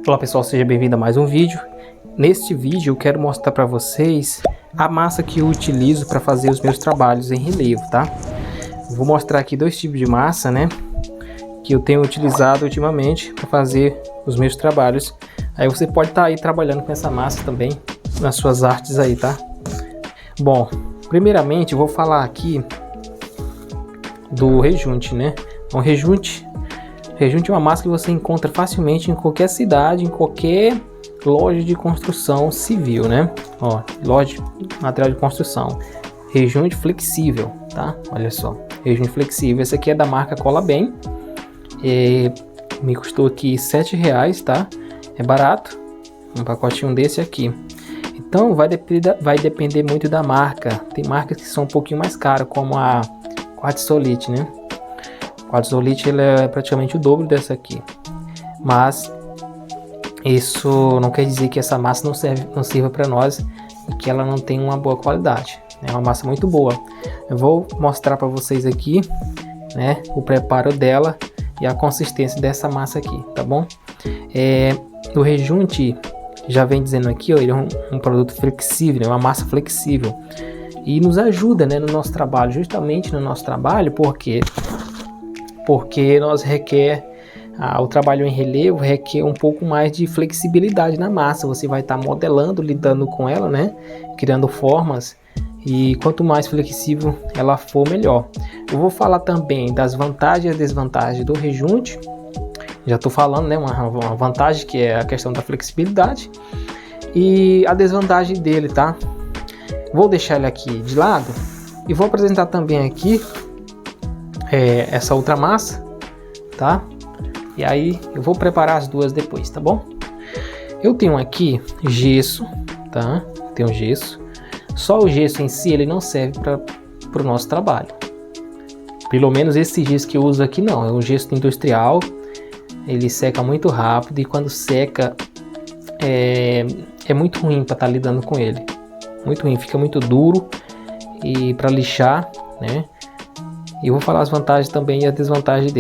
Olá pessoal, seja bem-vindo a mais um vídeo. Neste vídeo eu quero mostrar para vocês a massa que eu utilizo para fazer os meus trabalhos em relevo, tá? Vou mostrar aqui dois tipos de massa, né, que eu tenho utilizado ultimamente para fazer os meus trabalhos. Aí você pode estar aí trabalhando com essa massa também nas suas artes aí, tá? Bom, primeiramente eu vou falar aqui do rejunte, né? Um rejunte é uma massa que você encontra facilmente em qualquer cidade, em qualquer loja de construção civil, né? Ó, loja de material de construção. Rejunte flexível, tá? Olha só, rejunte flexível. Esse aqui é da marca Cola Bem. Me custou aqui R$7, tá? É barato. Um pacotinho desse aqui. Então vai depender muito da marca. Tem marcas que são um pouquinho mais caras, como a Quartzolite, né? Quartzolite ele é praticamente o dobro dessa aqui, mas isso não quer dizer que essa massa não sirva para nós e que ela não tem uma boa qualidade. É uma massa muito boa. Eu vou mostrar para vocês aqui, né, o preparo dela e a consistência dessa massa aqui, tá bom? O rejunte já vem dizendo aqui, ó, ele é um produto flexível, é uma massa flexível e nos ajuda, né, no nosso trabalho, justamente no nosso trabalho, porque o trabalho em relevo requer um pouco mais de flexibilidade na massa. Você vai estar modelando, lidando com ela, né? Criando formas, e quanto mais flexível ela for, melhor. Eu vou falar também das vantagens e desvantagens do rejunte. Já estou falando, né? Uma vantagem que é a questão da flexibilidade e a desvantagem dele, tá? Vou deixar ele aqui de lado e vou apresentar também aqui essa outra massa, tá? E aí eu vou preparar as duas depois, tá bom? Eu tenho aqui gesso, tá? Tenho gesso. Só o gesso em si ele não serve para o nosso trabalho. Pelo menos esse gesso que eu uso aqui não. É um gesso industrial. Ele seca muito rápido e quando seca é muito ruim para estar lidando com ele. Muito ruim, fica muito duro e para lixar, né? E eu vou falar as vantagens também e as desvantagens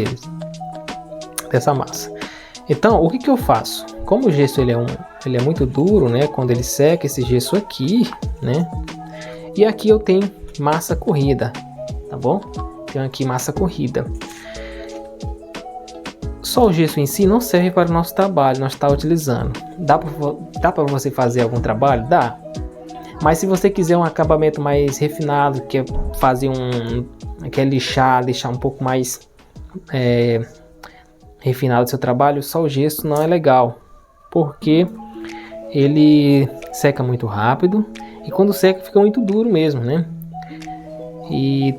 dessa massa. Então, o que eu faço? Como o gesso ele é muito duro, né? Quando ele seca, esse gesso aqui, né? E aqui eu tenho massa corrida, tá bom? Tenho aqui massa corrida. Só o gesso em si não serve para o nosso trabalho, nós estamos utilizando. Dá para você fazer algum trabalho? Dá. Mas se você quiser um acabamento mais refinado, quer fazer quer deixar um pouco mais refinado o seu trabalho, só o gesso não é legal, porque ele seca muito rápido e quando seca fica muito duro mesmo, né? E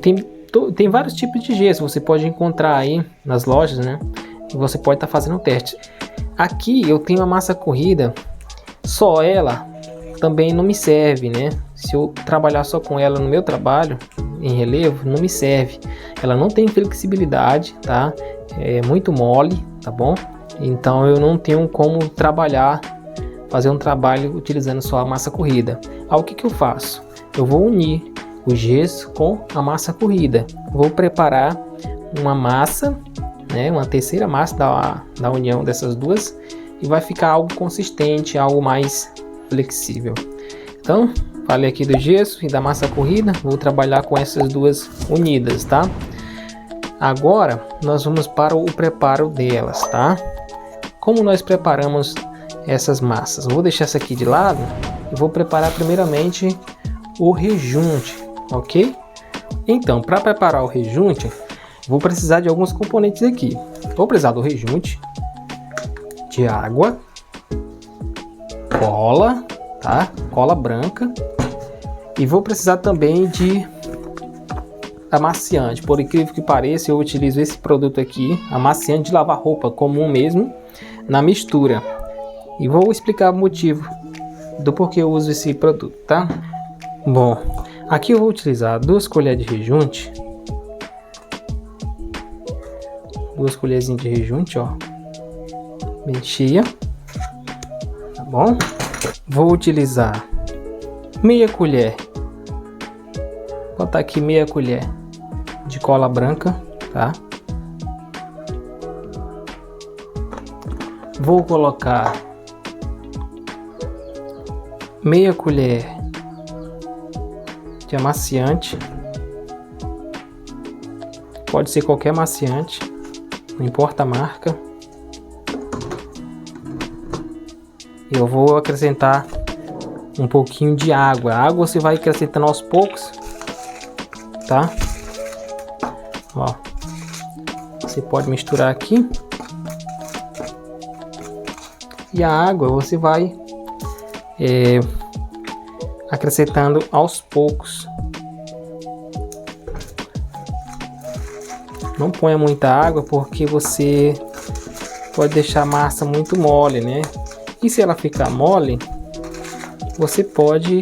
tem vários tipos de gesso, você pode encontrar aí nas lojas, né? E você pode estar fazendo o teste. Aqui eu tenho a massa corrida, só ela também não me serve, né? Se eu trabalhar só com ela no meu trabalho em relevo, não me serve. Ela não tem flexibilidade, tá? É muito mole, tá bom? Então eu não tenho como fazer um trabalho utilizando só a massa corrida. Aí o que eu faço? Eu vou unir o gesso com a massa corrida. Vou preparar uma massa, né? Uma terceira massa da união dessas duas e vai ficar algo consistente, algo mais flexível. Então, falei aqui do gesso e da massa corrida, vou trabalhar com essas duas unidas, tá? Agora, nós vamos para o preparo delas, tá? Como nós preparamos essas massas? Eu vou deixar essa aqui de lado e vou preparar primeiramente o rejunte, ok? Então, para preparar o rejunte, vou precisar de alguns componentes aqui. Vou precisar do rejunte, de água, cola, tá? Cola branca. E vou precisar também de amaciante. Por incrível que pareça, eu utilizo esse produto aqui, amaciante de lavar roupa comum mesmo, na mistura. E vou explicar o motivo do porquê eu uso esse produto, tá? Bom, aqui eu vou utilizar 2 colheres de rejunte. 2 colherzinhas de rejunte, ó. Bem cheia. Tá bom? Vou utilizar meia colher. Vou botar aqui meia colher de cola branca, tá? Vou colocar meia colher de amaciante. Pode ser qualquer amaciante, não importa a marca. Eu vou acrescentar um pouquinho de água. A água você vai acrescentando aos poucos, tá? Ó, você pode misturar aqui. E a água você vai acrescentando aos poucos. Não ponha muita água porque você pode deixar a massa muito mole, né? E se ela ficar mole, você pode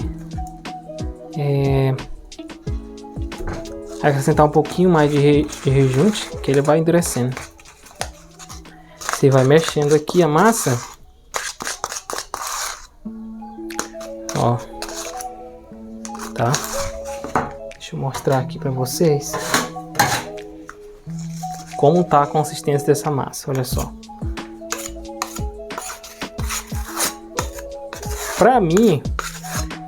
acrescentar um pouquinho mais de rejunte, que ele vai endurecendo. Você vai mexendo aqui a massa. Ó, tá? Deixa eu mostrar aqui para vocês como tá a consistência dessa massa. Olha só. Para mim,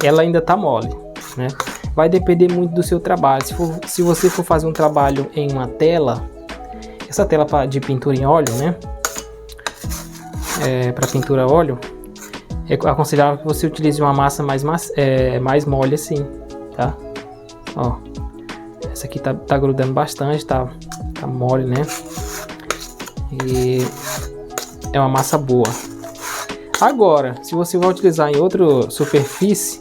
ela ainda tá mole, né? Vai depender muito do seu trabalho. Se você for fazer um trabalho em uma tela, essa tela de pintura em óleo, né? Para pintura a óleo, é aconselhável que você utilize uma massa mais mole assim, tá? Ó, essa aqui tá grudando bastante, tá mole, né? E é uma massa boa. Agora, se você vai utilizar em outra superfície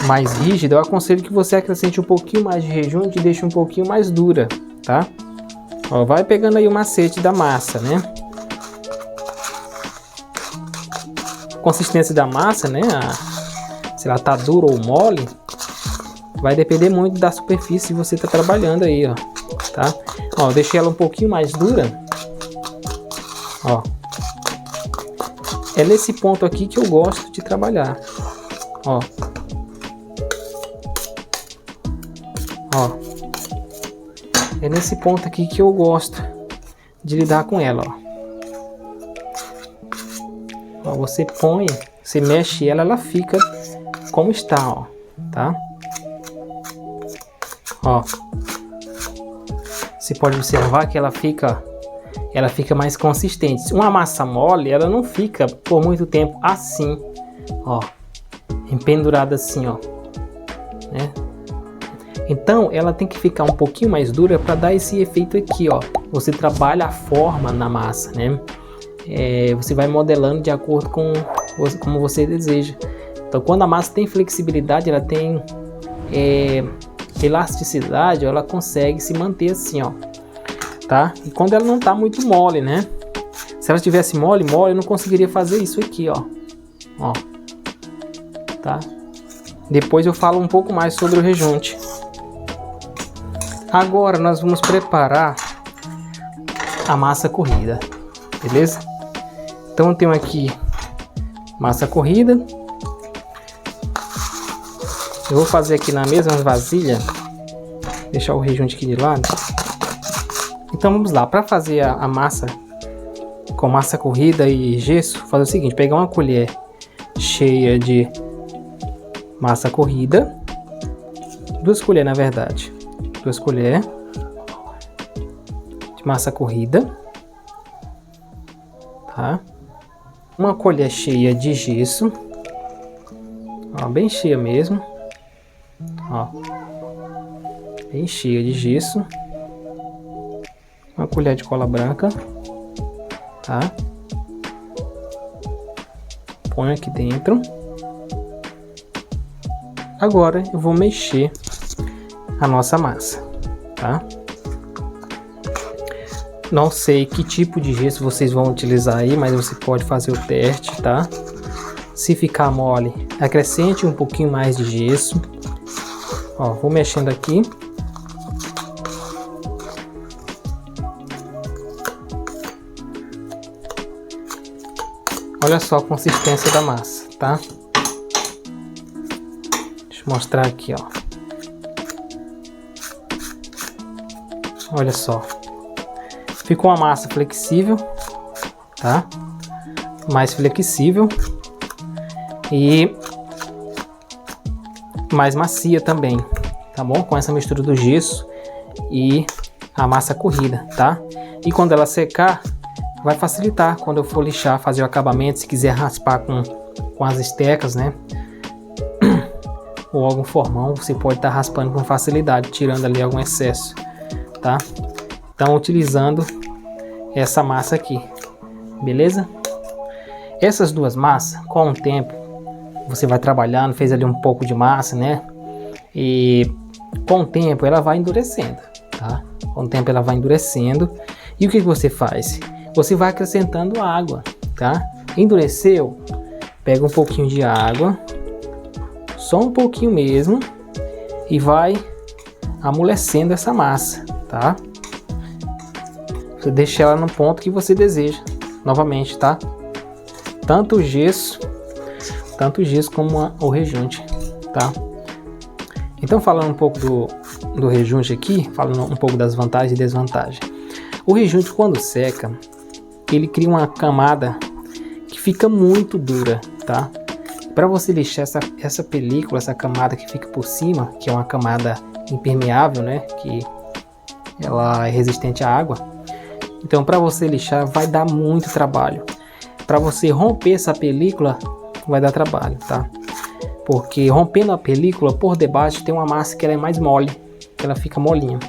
mais rígida, eu aconselho que você acrescente um pouquinho mais de rejunte e deixe um pouquinho mais dura, tá? Ó, vai pegando aí o macete da massa, né? A consistência da massa, né? Se ela tá dura ou mole, vai depender muito da superfície que você tá trabalhando aí, ó, tá? Ó, eu deixei ela um pouquinho mais dura, ó. É nesse ponto aqui que eu gosto de trabalhar, ó. Ó. É nesse ponto aqui que eu gosto de lidar com ela, ó. Ó, você põe, você mexe ela, ela fica como está, ó, tá? Ó. Você pode observar que ela fica mais consistente. Uma massa mole, ela não fica por muito tempo assim, ó, empendurada assim, ó, né? Então ela tem que ficar um pouquinho mais dura para dar esse efeito aqui, ó. Você trabalha a forma na massa, né? Você vai modelando de acordo com como você deseja. Então quando a massa tem flexibilidade, ela tem elasticidade, ela consegue se manter assim, ó, tá? E quando ela não tá muito mole, né? Se ela tivesse mole, eu não conseguiria fazer isso aqui, ó, ó, tá? Depois eu falo um pouco mais sobre o rejunte. Agora nós vamos preparar a massa corrida, beleza? Então eu tenho aqui massa corrida. Eu vou fazer aqui na mesma vasilha, deixar o rejunte aqui de lado. Então vamos lá, para fazer a massa com massa corrida e gesso, fazer o seguinte: pegar uma colher cheia de massa corrida, 2 colheres na verdade, 2 colheres de massa corrida, tá? Uma colher cheia de gesso, ó, bem cheia mesmo, ó, bem cheia de gesso. Uma colher de cola branca, tá? Põe aqui dentro. Agora eu vou mexer a nossa massa, tá? Não sei que tipo de gesso vocês vão utilizar aí, mas você pode fazer o teste, tá? Se ficar mole, acrescente um pouquinho mais de gesso. Ó, vou mexendo aqui. Olha só a consistência da massa, tá? Deixa eu mostrar aqui, ó. Olha só. Ficou uma massa flexível, tá? Mais flexível. e mais macia também, tá bom? Com essa mistura do gesso e a massa corrida, tá? E quando ela secar, vai facilitar quando eu for lixar, fazer o acabamento. Se quiser raspar com as estecas, né? Ou algum formão, você pode estar raspando com facilidade, tirando ali algum excesso, tá? Então, utilizando essa massa aqui, beleza? Essas duas massas, com o tempo, você vai trabalhando, fez ali um pouco de massa, né? E com o tempo ela vai endurecendo, tá? Com o tempo ela vai endurecendo. E o que você faz? Você vai acrescentando água, tá? Endureceu, pega um pouquinho de água, só um pouquinho mesmo, e vai amolecendo essa massa, tá? Você deixa ela no ponto que você deseja, novamente, tá? Tanto o gesso como o rejunte, tá? Então, falando um pouco do rejunte aqui, falando um pouco das vantagens e desvantagens. O rejunte, quando seca, ele cria uma camada que fica muito dura, tá? Para você lixar essa película, essa camada que fica por cima, que é uma camada impermeável, né? Que ela é resistente à água. Então, para você lixar, vai dar muito trabalho. Para você romper essa película, vai dar trabalho, tá? Porque rompendo a película, por debaixo tem uma massa que ela é mais mole, que ela fica molinha.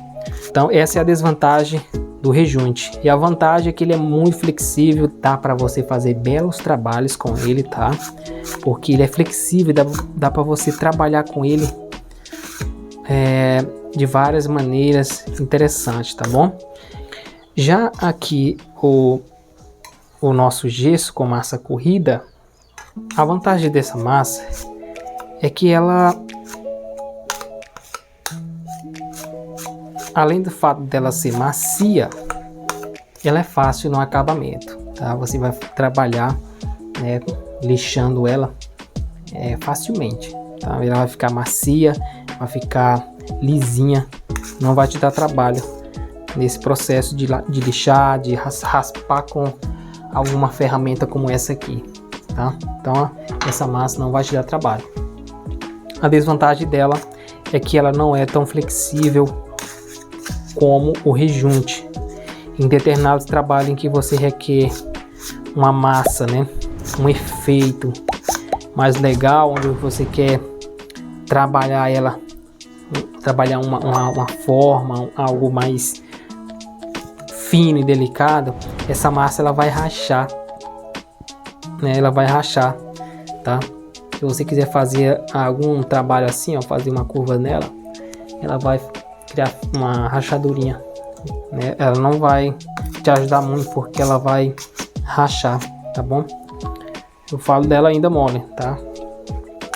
Então, essa é a desvantagem do rejunte. E a vantagem é que ele é muito flexível, tá? Para você fazer belos trabalhos com ele, tá? Porque ele é flexível, dá para você trabalhar com ele de várias maneiras interessantes, tá bom? Já aqui o nosso gesso com massa corrida, a vantagem dessa massa é que ela, além do fato dela ser macia, ela é fácil no acabamento, tá? Você vai trabalhar, né, lixando ela facilmente, tá? Ela vai ficar macia, vai ficar lisinha, não vai te dar trabalho nesse processo de lixar, de raspar com alguma ferramenta como essa aqui, tá? Então essa massa não vai te dar trabalho. A desvantagem dela é que ela não é tão flexível como o rejunte. Em determinados trabalhos em que você requer uma massa, né, um efeito mais legal, onde você quer trabalhar ela, trabalhar uma forma, algo mais fino e delicado, essa massa ela vai rachar, né? Ela vai rachar, tá? Se você quiser fazer algum trabalho assim, ó, fazer uma curva nela, ela vai criar uma rachadurinha, né? Ela não vai te ajudar muito porque ela vai rachar, tá bom? Eu falo dela ainda mole, tá?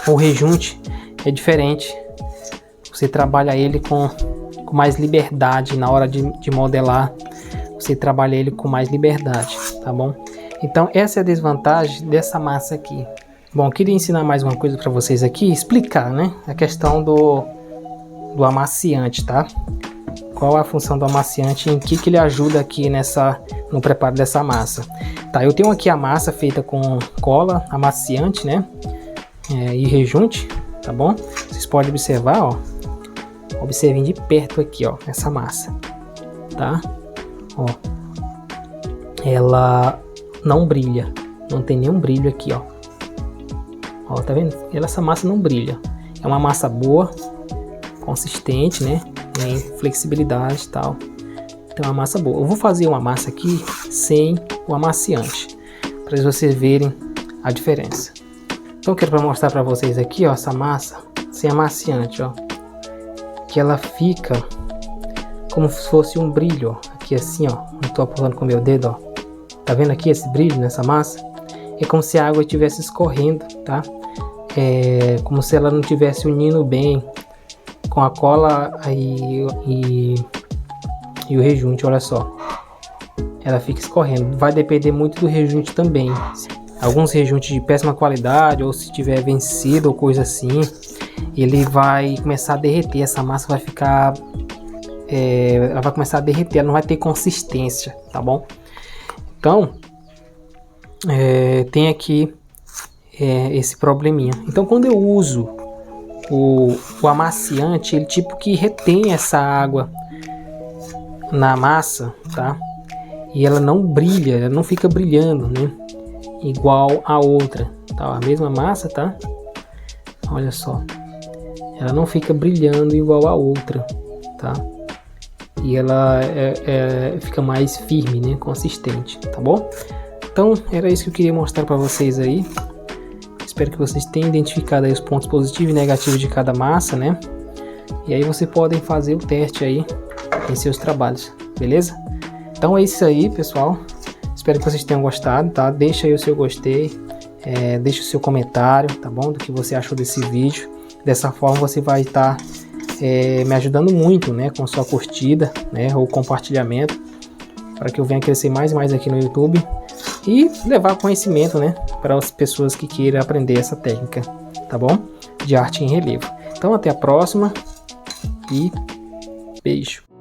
O rejunte é diferente. Você trabalha ele com mais liberdade na hora de modelar. Você trabalha ele com mais liberdade, tá bom? Então essa é a desvantagem dessa massa aqui. Bom, queria ensinar mais uma coisa para vocês aqui, explicar, né, a questão do amaciante, tá? Qual a função do amaciante e em que ele ajuda aqui no preparo dessa massa. Tá, eu tenho aqui a massa feita com cola, amaciante, né, e rejunte, tá bom? Vocês podem observar, ó, observem de perto aqui, ó, essa massa, tá? Ó, ela não brilha, não tem nenhum brilho aqui, ó. Ó, tá vendo? Essa massa não brilha. É uma massa boa, consistente, né? Tem flexibilidade e tal. Então é uma massa boa. Eu vou fazer uma massa aqui sem o amaciante, para vocês verem a diferença. Então eu quero mostrar para vocês aqui, ó, essa massa sem amaciante, ó, que ela fica como se fosse um brilho, ó, aqui assim, ó. Eu tô apontando com o meu dedo, ó. Tá vendo aqui esse brilho nessa massa? É como se a água estivesse escorrendo, tá? É como se ela não estivesse unindo bem com a cola e o rejunte, olha só. Ela fica escorrendo. Vai depender muito do rejunte também. Alguns rejuntes de péssima qualidade, ou se tiver vencido ou coisa assim, ele vai começar a derreter. Essa massa vai ficar... ela vai começar a derreter, ela não vai ter consistência, tá bom? Então... tem aqui esse probleminha. Então quando eu uso o amaciante, ele tipo que retém essa água na massa, tá? E ela não brilha, ela não fica brilhando, né? Igual a outra, tá? A mesma massa, tá? Olha só, ela não fica brilhando igual a outra, tá? E ela fica mais firme, né? Consistente, tá bom? Então era isso que eu queria mostrar para vocês aí. Espero que vocês tenham identificado aí os pontos positivos e negativos de cada massa, né? E aí vocês podem fazer o teste aí em seus trabalhos, beleza? Então é isso aí, pessoal. Espero que vocês tenham gostado, tá? Deixa aí o seu gostei, deixa o seu comentário, tá bom? Do que você achou desse vídeo. Dessa forma você vai estar me ajudando muito, né? Com sua curtida, né? Ou compartilhamento, para que eu venha crescer mais e mais aqui no YouTube e levar conhecimento, né? Para as pessoas que queiram aprender essa técnica, tá bom? De arte em relevo. Então até a próxima e beijo.